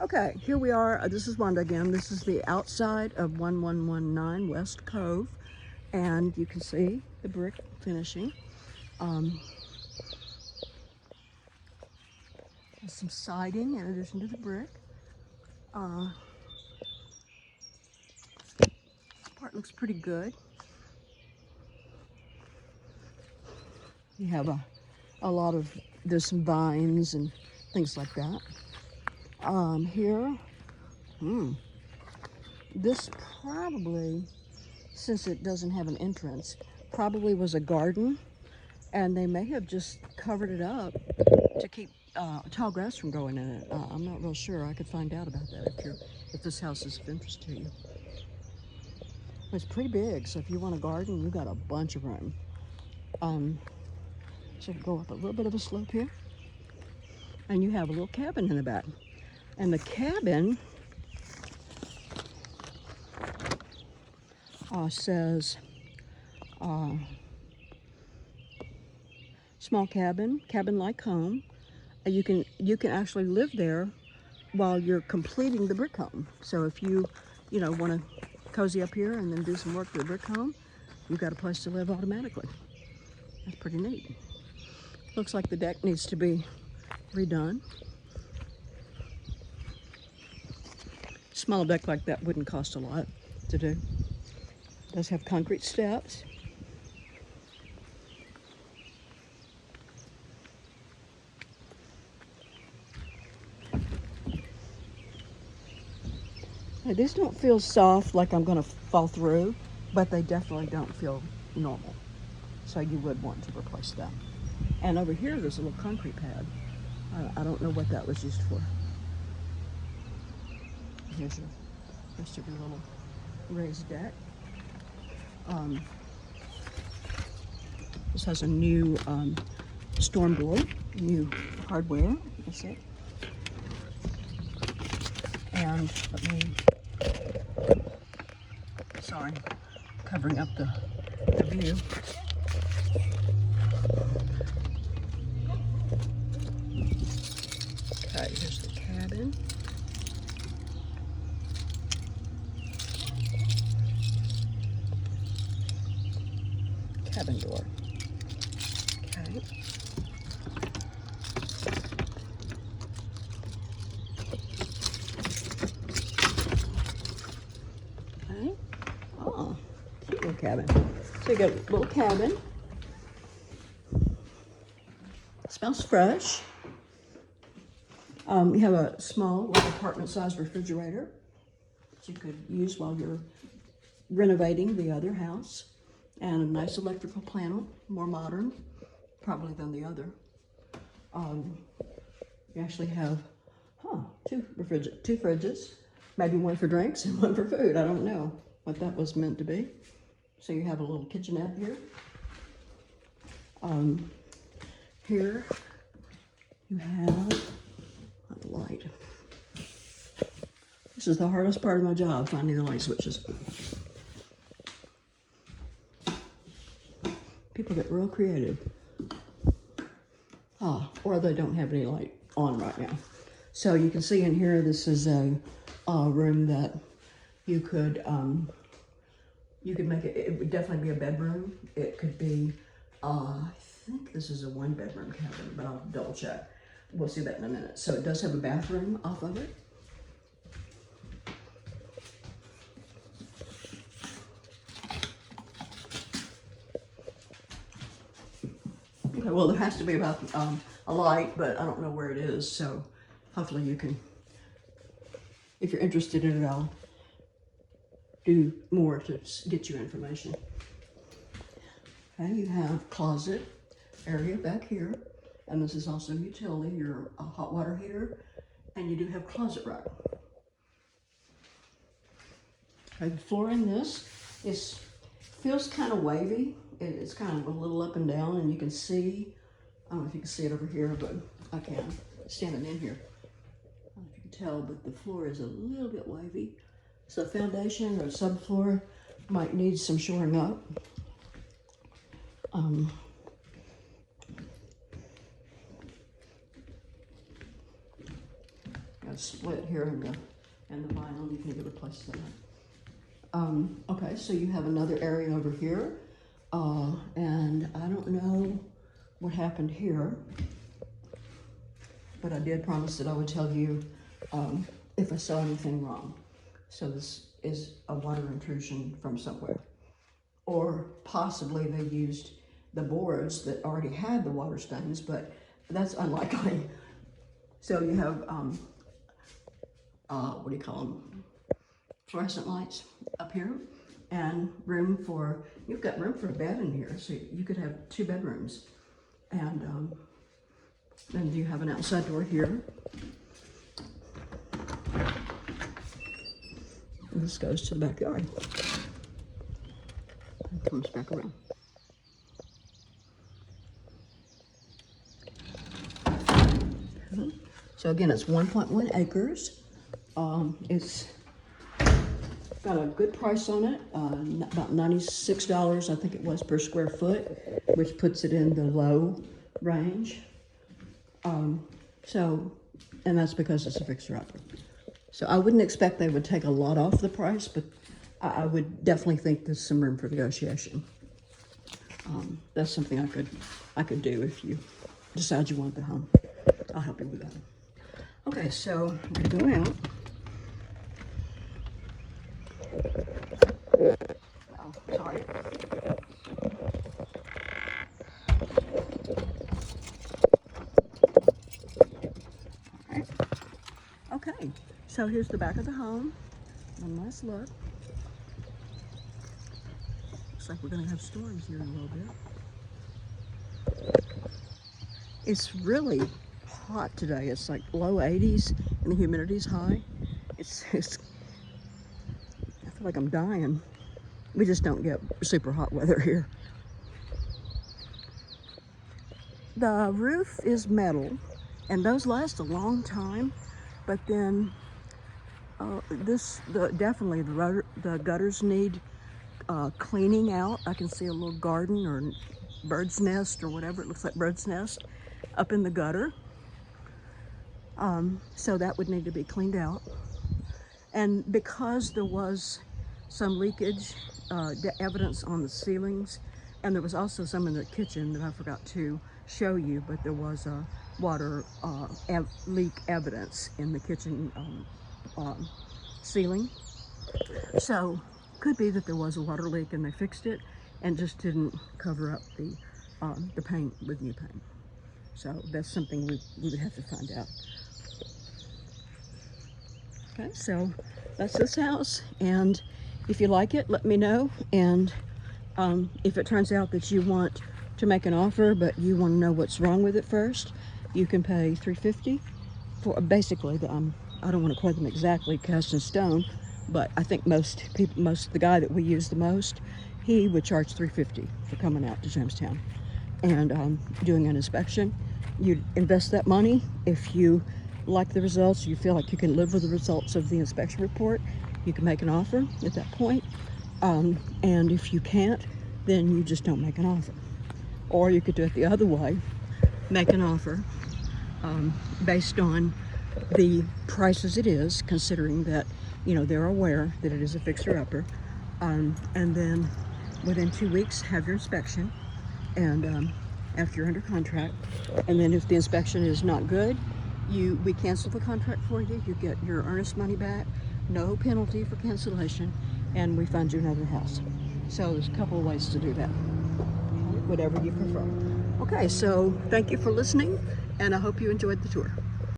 Okay, here we are. This is Wanda again. This is the outside of 1119 West Cove, and you can see the brick finishing. Um, there's some siding in addition to the brick. Part looks pretty good. You have a lot of, there's some vines and things like that. Here, this probably, since it doesn't have an entrance, probably was a garden, and they may have just covered it up to keep tall grass from growing in it. I'm not real sure. I could find out about that if this house is of interest to you. It's pretty big, so if you want a garden, you got a bunch of room. So go up a little bit of a slope here, and you have a little cabin in the back. And the cabin says small cabin, cabin-like home. You can actually live there while you're completing the brick home. So if you want to cozy up here and then do some work to the brick home, you've got a place to live automatically. That's pretty neat. Looks like the deck needs to be redone. Small deck like that wouldn't cost a lot to do. It does have concrete steps. Now, these don't feel soft like I'm going to fall through, but they definitely don't feel normal. So you would want to replace them. And over here, there's a little concrete pad. I don't know what that was used for. Here's your rest of your little raised deck. This has a new storm door, new hardware. That's it. And let me, sorry, covering up the view. Okay, here's the cabin. Cabin door. Okay. Okay. Oh, cute little cabin. So you got a little cabin. Smells fresh. You have a small, like apartment-sized refrigerator that you could use while you're renovating the other house, and a nice electrical panel, more modern, probably than the other. You actually have, two fridges, maybe one for drinks and one for food. I don't know what that was meant to be. So you have a little kitchenette here. Here you have the light. This is the hardest part of my job, finding the light switches. People get real creative. Or they don't have any light on right now. So you can see in here, this is a room that you could make it, it would definitely be a bedroom. It could be, I think this is a 1-bedroom cabin, but I'll double check. We'll see that in a minute. So it does have a bathroom off of it. Okay, well, there has to be about a light, but I don't know where it is. So hopefully you can, if you're interested in it, I'll do more to get you information. Okay, you have closet area back here, and this is also utility, your hot water heater, and you do have closet rack. Okay, the floor in this feels kind of wavy. It's kind of a little up and down, and you can see, I don't know if you can see it over here, but I can, standing in here. I don't know if you can tell, but the floor is a little bit wavy. So foundation or subfloor might need some shoring up. Got a split here in the vinyl. You need to replace that. Okay, so you have another area over here, and I don't know what happened here, but I did promise that I would tell you if I saw anything wrong. So this is a water intrusion from somewhere, or possibly they used the boards that already had the water stains, but that's unlikely. So you have what do you call them? Fluorescent lights up here, and you've got room for a bed in here, so you could have 2 bedrooms. And then you have an outside door here. And this goes to the backyard. And comes back around. So again, it's 1.1 acres. It's got a good price on it, about $96, I think it was, per square foot, which puts it in the low range. And that's because it's a fixer-upper. So I wouldn't expect they would take a lot off the price, but I would definitely think there's some room for negotiation. That's something I could do if you decide you want the home. I'll help you with that. Okay, so I'm gonna go out. Oh, sorry. Right. Okay, so here's the back of the home. One last look. Looks like we're gonna have storms here in a little bit. It's really hot today. It's like low 80s and the humidity's high. It's I feel like I'm dying. We just don't get super hot weather here. The roof is metal, and those last a long time, but then definitely the gutters need cleaning out. I can see a little garden or bird's nest or whatever, it looks like bird's nest up in the gutter. So that would need to be cleaned out. And because there was some leakage, evidence on the ceilings, and there was also some in the kitchen that I forgot to show you, but there was a water leak evidence in the kitchen ceiling. So could be that there was a water leak and they fixed it and just didn't cover up the paint with new paint. So that's something we would have to find out. Okay, so that's this house, and if you like it, let me know. And if it turns out that you want to make an offer, but you want to know what's wrong with it first, you can pay $350 for basically I don't want to quote them exactly, cast in stone, but I think the guy that we use the most, he would charge $350 for coming out to Jamestown and doing an inspection. You'd invest that money. If you like the results, you feel like you can live with the results of the inspection report, you can make an offer at that point. And if you can't, then you just don't make an offer. Or you could do it the other way, make an offer based on the price as it is, considering that, you know, they're aware that it is a fixer-upper, and then within 2 weeks have your inspection, and after you're under contract, and then if the inspection is not good, we cancel the contract for you. You get your earnest money back, no penalty for cancellation, and we find you another house. So there's a couple of ways to do that, whatever you prefer. Okay, so thank you for listening, and I hope you enjoyed the tour.